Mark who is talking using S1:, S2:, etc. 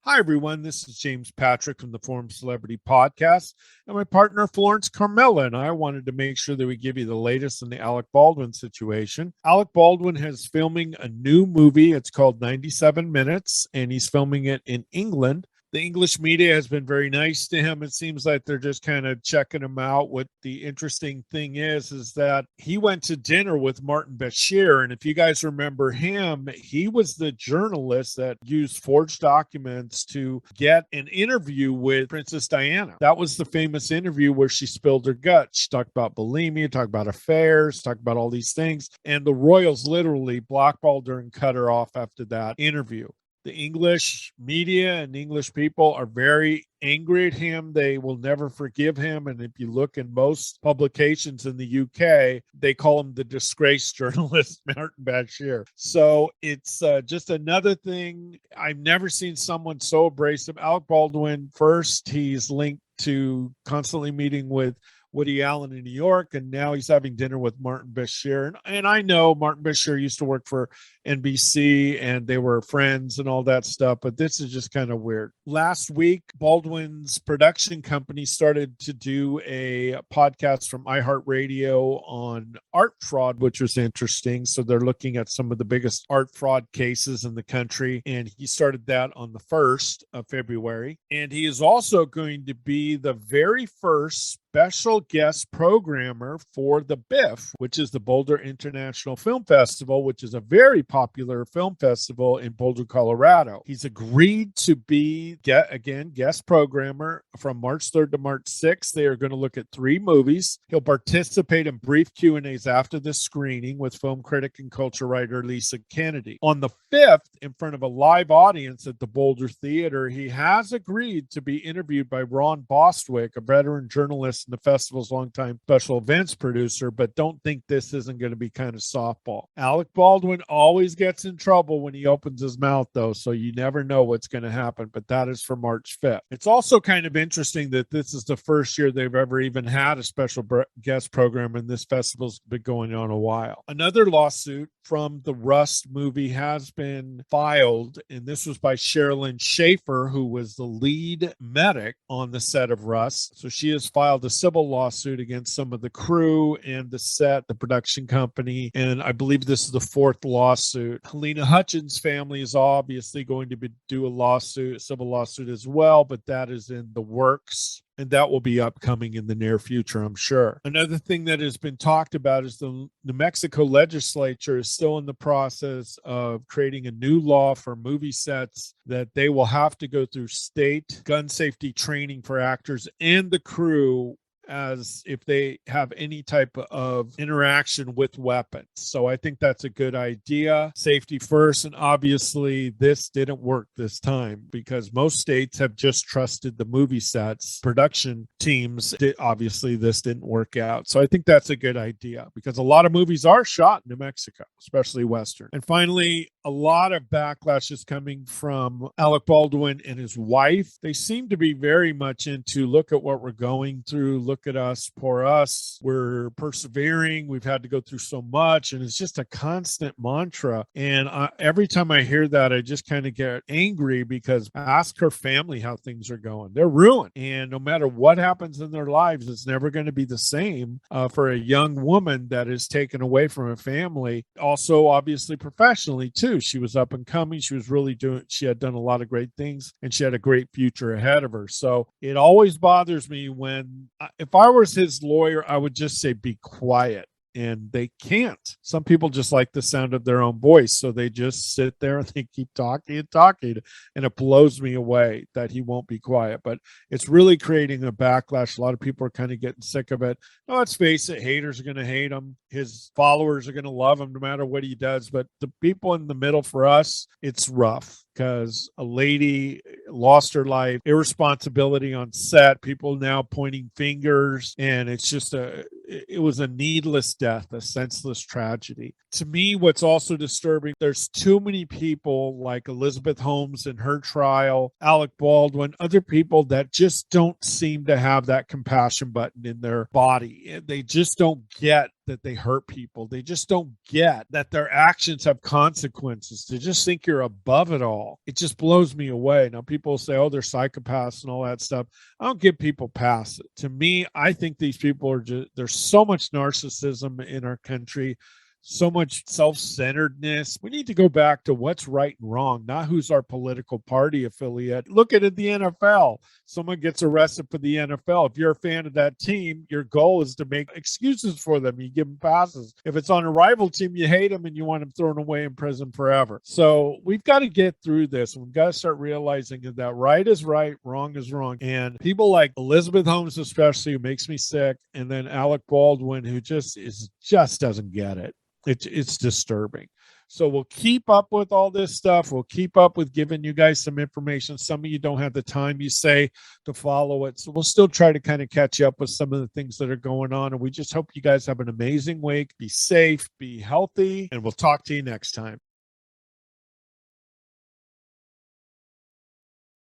S1: Hi, everyone. This is James Patrick from the Forum Celebrity Podcast, and my partner, Florence Carmela, and I wanted to make sure that we give you the latest in the Alec Baldwin situation. Alec Baldwin is filming a new movie. It's called 97 Minutes, and he's filming it in England. The English media has been very nice to him. It seems like they're just kind of checking him out. What the interesting thing is that he went to dinner with Martin Bashir. And if you guys remember him, he was the journalist that used forged documents to get an interview with Princess Diana. That was the famous interview where she spilled her guts. She talked about bulimia, talked about affairs, talked about all these things. And the royals literally blackballed her and cut her off after that interview. The English media and English people are very angry at him. They will never forgive him. And if you look in most publications in the UK, they call him the disgraced journalist, Martin Bashir. So it's just another thing. I've never seen someone so abrasive. Alec Baldwin, first, he's linked to constantly meeting with Woody Allen in New York, and now he's having dinner with Martin Bashir. And I know Martin Bashir used to work for NBC, and they were friends and all that stuff, but this is just kind of weird. Last week, Baldwin's production company started to do a podcast from iHeartRadio on art fraud, which was interesting. So they're looking at some of the biggest art fraud cases in the country, and he started that on the 1st of February. And he is also going to be the very first special guest programmer for the BIFF, which is the Boulder International Film Festival, which is a very popular film festival in Boulder, Colorado. He's agreed to be, guest programmer from March 3rd to March 6th. They are going to look at 3 movies. He'll participate in brief Q&As after the screening with film critic and culture writer Lisa Kennedy. On the 5th, in front of a live audience at the Boulder Theater, he has agreed to be interviewed by Ron Bostwick, a veteran journalist and the festival's longtime special events producer, but don't think this isn't going to be kind of softball. Alec Baldwin always gets in trouble when he opens his mouth, though, so you never know what's going to happen, but that is for March 5th. It's also kind of interesting that this is the first year they've ever even had a special guest program, and this festival's been going on a while. Another lawsuit from the Rust movie has been filed, and this was by Sherilyn Schaefer, who was the lead medic on the set of Rust. So she has filed a civil lawsuit against some of the crew and the set, the production company, and I believe this is the 4th lawsuit. Helena Hutchins' family is obviously going to do a civil lawsuit as well, but that is in the works. And that will be upcoming in the near future, I'm sure. Another thing that has been talked about is the New Mexico legislature is still in the process of creating a new law for movie sets that they will have to go through state gun safety training for actors and the crew as if they have any type of interaction with weapons. So I think that's a good idea. Safety first. And obviously this didn't work this time because most states have just trusted the movie sets. Production teams, obviously this didn't work out. So I think that's a good idea because a lot of movies are shot in New Mexico, especially Western. And finally, a lot of backlash is coming from Alec Baldwin and his wife. They seem to be very much into look at what we're going through, look at us, poor us, we're persevering, we've had to go through so much, and it's just a constant mantra. And every time I hear that, I just kind of get angry because ask her family how things are going. They're ruined, and no matter what happens in their lives, it's never going to be the same for a young woman that is taken away from a family. Also, obviously, professionally too, she was up and coming. She had done a lot of great things, and she had a great future ahead of her. So it always bothers me when, if I was his lawyer, I would just say, be quiet. And they can't. Some people just like the sound of their own voice. So they just sit there and they keep talking and talking. And it blows me away that he won't be quiet. But it's really creating a backlash. A lot of people are kind of getting sick of it. Now, let's face it, haters are going to hate him. His followers are going to love him no matter what he does. But the people in the middle, for us, it's rough. Because a lady lost her life, irresponsibility on set, people now pointing fingers, and it's just it was a needless death, a senseless tragedy. To me, what's also disturbing, there's too many people like Elizabeth Holmes in her trial, Alec Baldwin, other people that just don't seem to have that compassion button in their body. They just don't get that they hurt people. They just don't get that their actions have consequences. They just think you're above it all. It just blows me away. Now, people say, oh, they're psychopaths and all that stuff. I don't give people past it. To me, I think these people are just, there's so much narcissism in our country, so much self-centeredness. We need to go back to what's right and wrong, not who's our political party affiliate. Look at it, the NFL. Someone gets arrested for the NFL. If you're a fan of that team, your goal is to make excuses for them. You give them passes. If it's on a rival team, you hate them and you want them thrown away in prison forever. So we've got to get through this. We've got to start realizing that right is right, wrong is wrong. And people like Elizabeth Holmes, especially, who makes me sick, and then Alec Baldwin, who just doesn't get it. It's disturbing. So we'll keep up with all this stuff. We'll keep up with giving you guys some information. Some of you don't have the time, you say, to follow it. So we'll still try to kind of catch up with some of the things that are going on. And we just hope you guys have an amazing week. Be safe, be healthy, and we'll talk to you next time.